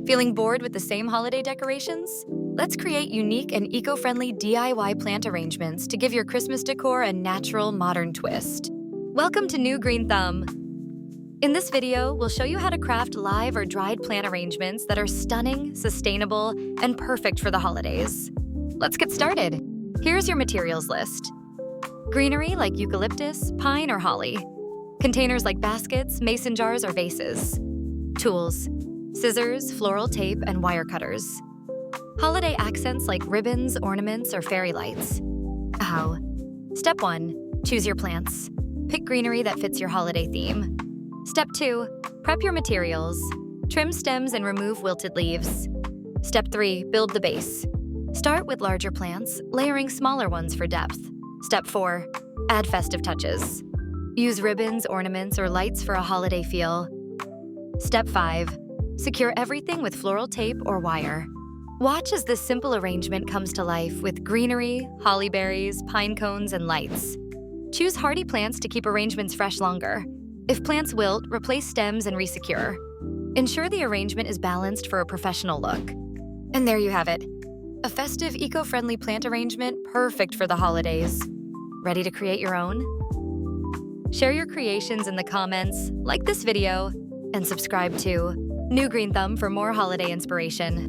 Feeling bored with the same holiday decorations? Let's create unique and eco-friendly DIY plant arrangements to give your Christmas decor a natural, modern twist. Welcome to New Green Thumb. In this video, we'll show you how to craft live or dried plant arrangements that are stunning, sustainable, and perfect for the holidays. Let's get started. Here's your materials list. Greenery like eucalyptus, pine, or holly. Containers like baskets, mason jars, or vases. Tools: scissors, floral tape, and wire cutters. Holiday accents like ribbons, ornaments, or fairy lights. How? Step 1. Choose your plants. Pick greenery that fits your holiday theme. Step 2. Prep your materials. Trim stems and remove wilted leaves. Step 3. Build the base. Start with larger plants, layering smaller ones for depth. Step 4. Add festive touches. Use ribbons, ornaments, or lights for a holiday feel. Step 5. Secure everything with floral tape or wire. Watch as this simple arrangement comes to life with greenery, holly berries, pine cones, and lights. Choose hardy plants to keep arrangements fresh longer. If plants wilt, replace stems and resecure. Ensure the arrangement is balanced for a professional look. And there you have it. A festive, eco-friendly plant arrangement perfect for the holidays. Ready to create your own? Share your creations in the comments, like this video, and subscribe to New Green Thumb for more holiday inspiration.